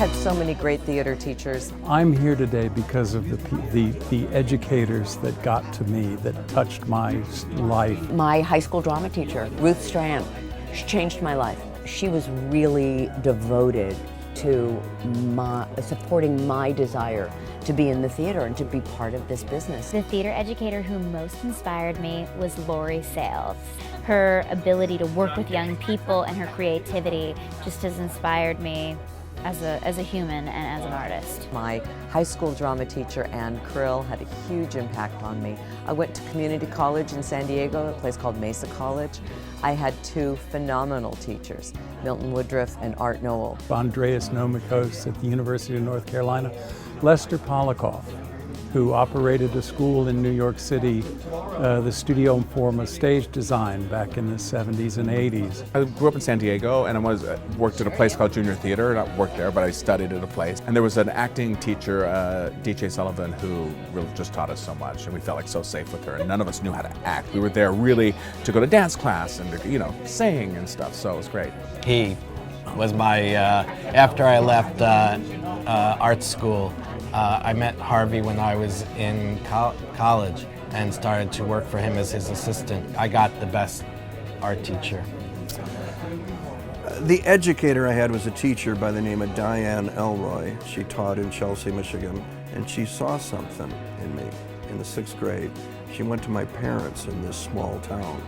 had so many great theater teachers. I'm here today because of the educators that got to me, that touched my life. My high school drama teacher, Ruth Strand, she changed my life. She was really devoted to supporting my desire to be in the theater and to be part of this business. The theater educator who most inspired me was Lori Sales. Her ability to work with young people and her creativity just has inspired me as a human and as an artist. My high school drama teacher, Ann Krill, had a huge impact on me. I went to community college in San Diego, a place called Mesa College. I had two phenomenal teachers, Milton Woodruff and Art Noel. Andreas Nomikos at the University of North Carolina, Lester Polikoff, who operated a school in New York City, the Studio Informa stage design back in the 70s and 80s. I grew up in San Diego and I worked at a place called Junior Theater, and I worked there, but I studied at a place. And there was an acting teacher, DJ Sullivan, who really just taught us so much, and we felt like so safe with her, and none of us knew how to act. We were there really to go to dance class and to, sing and stuff, so it was great. He was my, after I left art school, I met Harvey when I was in college and started to work for him as his assistant. I got the best art teacher. The educator I had was a teacher by the name of Diane Elroy. She taught in Chelsea, Michigan, and she saw something in me in the 6th grade. She went to my parents in this small town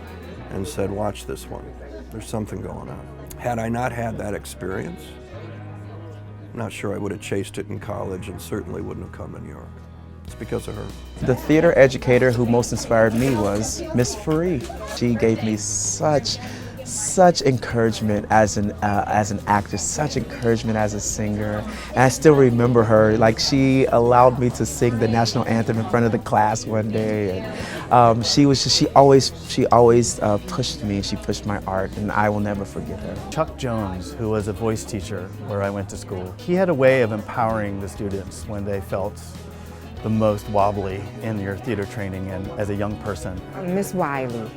and said, "Watch this one. There's something going on." Had I not had that experience, I'm not sure I would have chased it in college and certainly wouldn't have come to New York. It's because of her. The theater educator who most inspired me was Miss Faree. She gave me such encouragement as an actor, such encouragement as a singer. And I still remember her. Like, she allowed me to sing the national anthem in front of the class one day. And she always pushed me. She pushed my art, and I will never forget her. Chuck Jones, who was a voice teacher where I went to school, he had a way of empowering the students when they felt the most wobbly in your theater training and as a young person. Miss Wiley,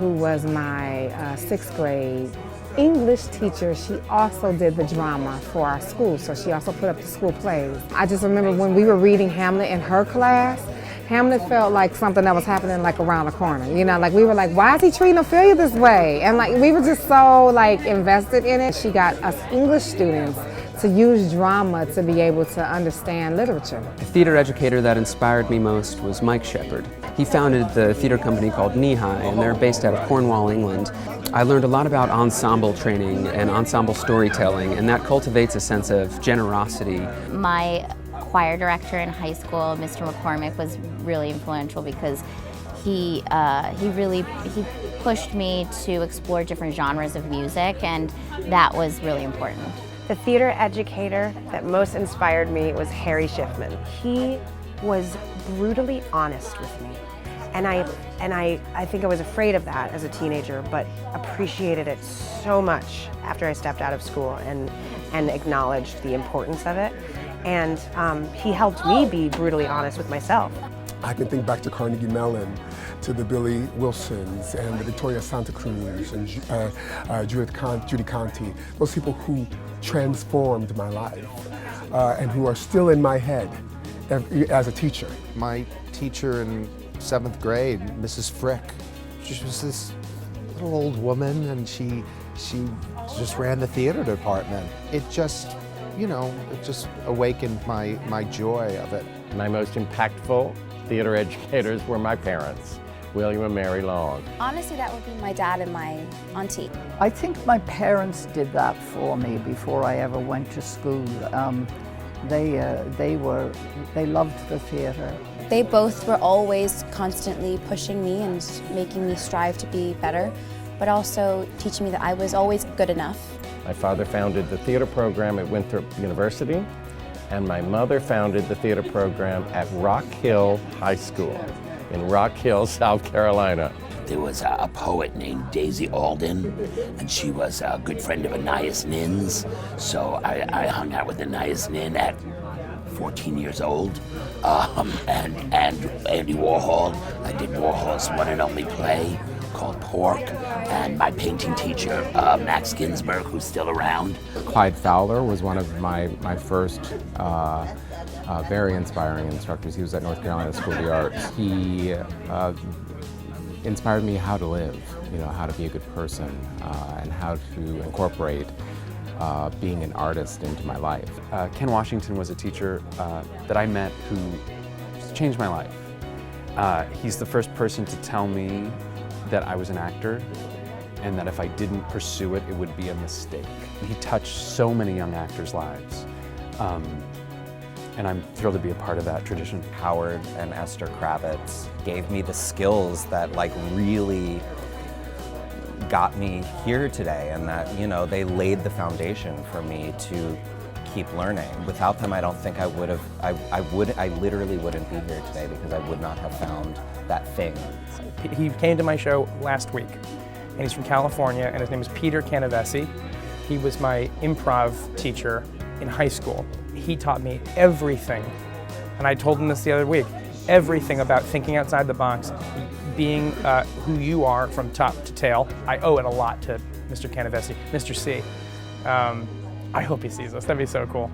who was my 6th grade English teacher, she also did the drama for our school, so she also put up the school plays. I just remember when we were reading Hamlet in her class, Hamlet felt like something that was happening like around the corner. Like we were like, why is he treating Ophelia this way? And like we were just so invested in it. She got us English students to use drama to be able to understand literature. The theater educator that inspired me most was Mike Shepard. He founded the theater company called Knee High, and they're based out of Cornwall, England. I learned a lot about ensemble training and ensemble storytelling, and that cultivates a sense of generosity. My choir director in high school, Mr. McCormick, was really influential because he pushed me to explore different genres of music, and that was really important. The theater educator that most inspired me was Harry Schiffman. He was brutally honest with me. And I think I was afraid of that as a teenager, but appreciated it so much after I stepped out of school and acknowledged the importance of it. And he helped me be brutally honest with myself. I can think back to Carnegie Mellon, to the Billy Wilsons and the Victoria Santa Cruz and Judy Conti, those people who transformed my life and who are still in my head as a teacher. My teacher in 7th grade, Mrs. Frick, she was this little old woman, and she just ran the theater department. It just, it just awakened my joy of it. My most impactful theater educators were my parents, William and Mary Long. Honestly, that would be my dad and my auntie. I think my parents did that for me before I ever went to school. They loved the theater. They both were always constantly pushing me and making me strive to be better, but also teaching me that I was always good enough. My father founded the theater program at Winthrop University, and my mother founded the theater program at Rock Hill High School in Rock Hill, South Carolina. There was a poet named Daisy Alden, and she was a good friend of Anais Nin's, so I hung out with Anais Nin at 14 years old, and Andy Warhol. I did Warhol's one and only play, called Pork, and my painting teacher, Max Ginsberg, who's still around. Clyde Fowler was one of my first very inspiring instructors. He was at North Carolina School of the Arts. He inspired me how to live, how to be a good person, and how to incorporate being an artist into my life. Ken Washington was a teacher that I met who just changed my life. He's the first person to tell me that I was an actor and that if I didn't pursue it, it would be a mistake. He touched so many young actors' lives. And I'm thrilled to be a part of that tradition. Howard and Esther Kravitz gave me the skills that really got me here today, and that, they laid the foundation for me to keep learning. Without them, I don't think I would have, I literally wouldn't be here today because I would not have found that thing. He came to my show last week, and he's from California, and his name is Peter Canavesi. He was my improv teacher in high school. He taught me everything, and I told him this the other week, everything about thinking outside the box, being who you are from top to tail. I owe it a lot to Mr. Canavesi, Mr. C. I hope he sees us, that'd be so cool.